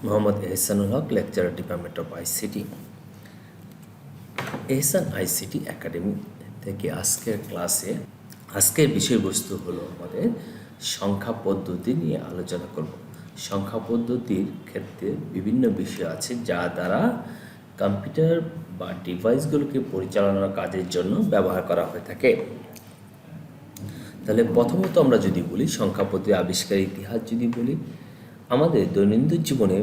Mohammad Ehsanul Haque, lecturer, department of ICT, Ehsan ICT academy থেকে আজকের বিষয়বস্তু হলো আমাদের সংখ্যা পদ্ধতি নিয়ে আলোচনা করব। সংখ্যা পদ্ধতির ক্ষেত্রে বিভিন্ন বিষয় আছে যা দ্বারা কম্পিউটার বা ডিভাইসগুলোকে পরিচালনার কাজের জন্য ব্যবহার করা হয়ে থাকে। তাহলে প্রথমত আমরা যদি বলি সংখ্যা পদ্ধতি আবিষ্কারের ইতিহাস যদি বলি, আমাদের দৈনন্দিন জীবনে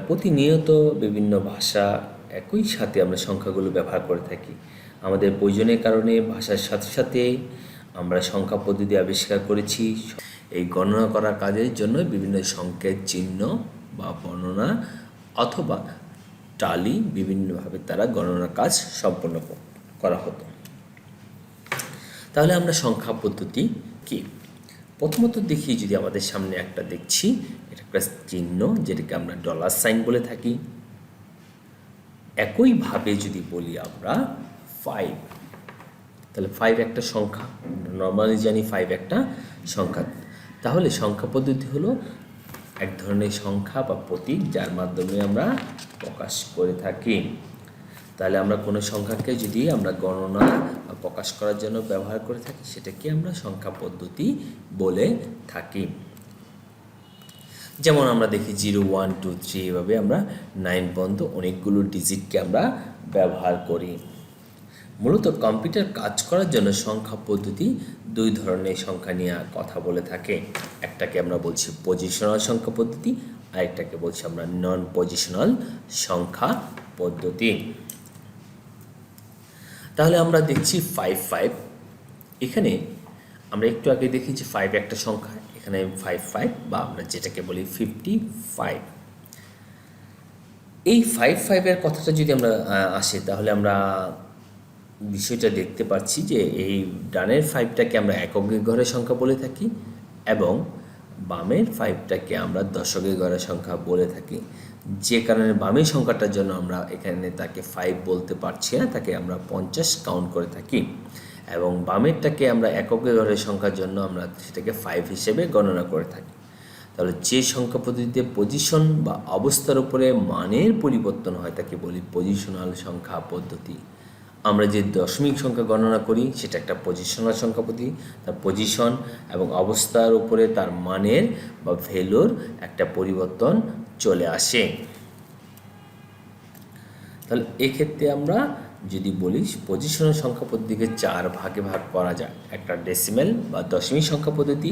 প্রতিনিয়ত বিভিন্ন ভাষা একই সাথে আমরা সংখ্যাগুলো ব্যবহার করে থাকি। আমাদের প্রয়োজনের কারণে ভাষার সাথে সাথে আমরা সংখ্যা পদ্ধতি আবিষ্কার করেছি। এই গণনা করার কাজের জন্য বিভিন্ন সংকেত, চিহ্ন বা বর্ণনা অথবা টালি বিভিন্নভাবে তারা গণনার কাজ সম্পন্ন করা হতো। তাহলে আমরা সংখ্যা পদ্ধতি কি? প্রথমত দেখি, যদি আমাদের সামনে একটা দেখছি, এটা একটা চিহ্ন যেটাকে আমরা ডলার সাইন বলে থাকি। একইভাবে যদি বলি আমরা 5, তাহলে 5 একটা সংখ্যা, নর্মালি জানি 5 একটা সংখ্যা। তাহলে সংখ্যা পদ্ধতি হলো এক ধরনের সংখ্যা বা প্রতীক যার মাধ্যমে আমরা প্রকাশ করে থাকি। তাহলে আমরা কোনো সংখ্যাকে যদি আমরা গণনা বা প্রকাশ করার জন্য ব্যবহার করে থাকি, সেটাকে আমরা সংখ্যা পদ্ধতি বলে থাকি। যেমন আমরা দেখি 0, 1, 2, 3 এভাবে আমরা 9 পর্যন্ত অনেকগুলো ডিজিটকে আমরা ব্যবহার করি। মূলত কম্পিউটার কাজ করার জন্য সংখ্যা পদ্ধতি দুই ধরনের সংখ্যা নিয়ে কথা বলে থাকে। একটাকে আমরা বলছি পজিশনাল সংখ্যা পদ্ধতি, আর একটাকে বলছি আমরা নন পজিশনাল সংখ্যা পদ্ধতি। তাহলে আমরা দেখছি 5 এখানে আমরা একটু আগে দেখি যে 5 একটা সংখ্যা, এখানে 5 বা আমরা যেটাকে বলি 55। এই 5 কথাটা যদি আমরা আসে, তাহলে আমরা বিষয়টা দেখতে পাচ্ছি যে এই ডানের 5টাকে আমরা এককের ঘরের সংখ্যা বলে থাকি এবং বামের 5টাকে আমরা দশকের ঘরের সংখ্যা বলে থাকি। যে কারণে বামের সংখ্যাটার জন্য আমরা এখানে তাকে 5 বলতে পারছি না, তাকে আমরা 50 কাউন্ট করে থাকি, এবং বামেরটাকে আমরা এককের ঘরের সংখ্যার জন্য আমরা সেটাকে 5 হিসেবে গণনা করে থাকি। তাহলে যে সংখ্যা পদ্ধতিতে পজিশন বা অবস্থার উপরে মানের পরিবর্তন হয় তাকে বলি পজিশনাল সংখ্যা পদ্ধতি। আমরা যে দশমিক সংখ্যা গণনা করি সেটা একটা পজিশনাল সংখ্যা পদ্ধতি। তার পজিশন এবং অবস্থার উপরে তার মানের বা ভ্যালুর একটা পরিবর্তন চলে আসে। তাহলে এক্ষেত্রে আমরা যদি বলি পজিশনাল সংখ্যা পদ্ধতিকে 4 ভাগে ভাগ করা যায়। একটা ডেসিমেল বা দশমিক সংখ্যা পদ্ধতি,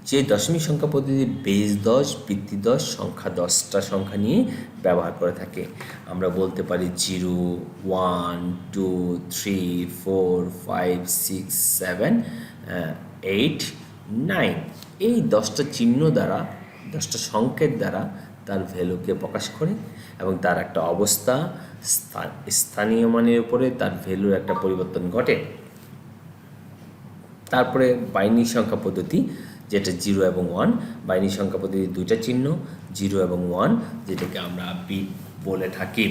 যে দশমিক সংখ্যা পদ্ধতি বেস 10, ভিত্তি 10, সংখ্যা 10টা সংখ্যা নিয়ে ব্যবহার করে থাকে। আমরা বলতে পারি 0, 1, 2, 3, 4, 5, 6, 7, 8, 9। এই 10টা চিহ্ন দ্বারা, 10টা সংকেত দ্বারা তার ভ্যালুকে প্রকাশ করে এবং তার একটা অবস্থা, স্থানীয় মানের উপরে তার ভ্যালুর একটা পরিবর্তন ঘটে। তারপরে বাইনারি সংখ্যা পদ্ধতি, যেটা 0 এবং 1। বাইনারি সংখ্যা পদ্ধতির দুইটা চিহ্ন, 0 এবং 1, যেটাকে আমরা বিট বলে থাকি।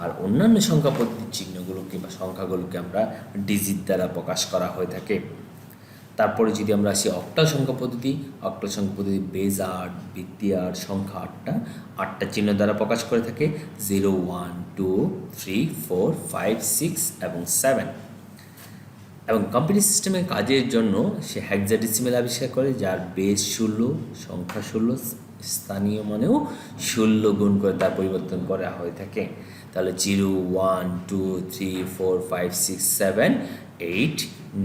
আর অন্যান্য সংখ্যা পদ্ধতির চিহ্নগুলোকে বা সংখ্যাগুলোকে আমরা ডিজিট দ্বারা প্রকাশ করা হয়ে থাকে। তারপরে যদি আমরা আসি অক্টাল সংখ্যা পদ্ধতি, অক্টাল সংখ্যা পদ্ধতি বেস 8, ভিত্তি 8, সংখ্যা 8টা চিহ্ন দ্বারা প্রকাশ করে থাকে, 0, 1, 2, 3, 4, 5, 6 এবং 7। এবং কম্পিউটার সিস্টেমের কাজের জন্য সে হেক্সাডেসিমেল আবিষ্কার করে, যার বেস 16, সংখ্যা 16, স্থানীয় মানেও 16 গুণ করে তার পরিবর্তন করা হয়ে থাকে। তাহলে 0, 1, 2, 3, 4, 5, 6, 7, 8,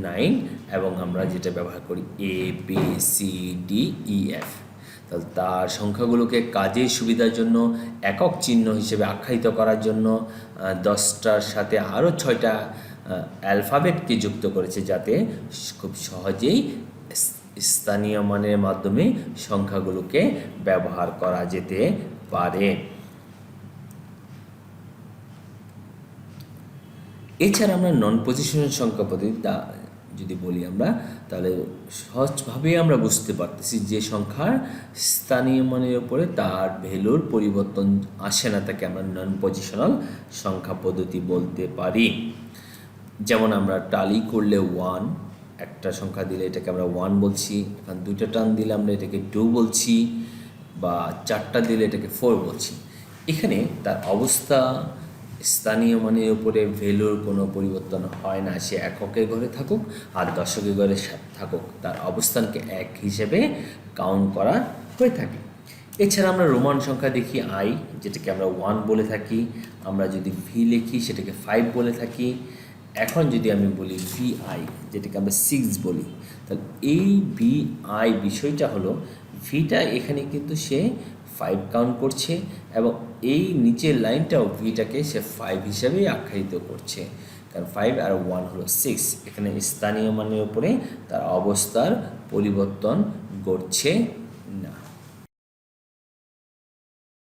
9, এবং আমরা যেটা ব্যবহার করি A, B, C, D, E, F। তাহলে তার সংখ্যাগুলোকে কাজের সুবিধার জন্য একক চিহ্ন হিসেবে আখ্যায়িত করার জন্য 10টার সাথে আরও 6টা অ্যালফাবেটকে যুক্ত করেছে, যাতে খুব সহজেই স্থানীয় মানের মাধ্যমে সংখ্যাগুলোকে ব্যবহার করা যেতে পারে। এছাড়া আমরা নন পজিশনাল সংখ্যা পদ্ধতি যদি বলি আমরা, তাহলে সহজভাবে আমরা বুঝতে পারতেছি যে সংখ্যার স্থানীয় মানের উপরে তার ভ্যালুর পরিবর্তন আসে না, তাকে আমরা নন পজিশনাল সংখ্যা পদ্ধতি বলতে পারি। যেমন আমরা টালি করলে 1, একটা সংখ্যা দিলে এটাকে আমরা 1 বলছি, এখন দুইটা টার্ন দিলে আমরা এটাকে 2 বলছি। বা 4টা দিলে এটাকে 4 বলছি। এখানে তার অবস্থা স্থানীয় মানের উপরে ভ্যালুর কোনো পরিবর্তন হয় না, সে এককের ঘরে থাকুক আর দশকের ঘরে থাকুক, তার অবস্থানকে এক হিসেবে কাউন্ট করা হয়ে থাকে। এছাড়া আমরা রোমান সংখ্যা দেখি আই, যেটাকে আমরা 1 বলে থাকি। আমরা যদি ভি লিখি সেটাকে 5 বলে থাকি। এখন যদি আমি বলি ভি আই, যেটাকে আমরা 6 বলি, তাহলে এই ভি আই বিষয়টা হলো ভিটা এখানে কিন্তু সে 5 কাউন্ট করছে এবং এই নিচের লাইনটাও ভিটাকে সে 5 হিসাবেই আখ্যায়িত করছে, কারণ 5 আর 1 হলো 6। এখানে স্থানীয় মানের উপরে তার অবস্থার পরিবর্তন ঘটছে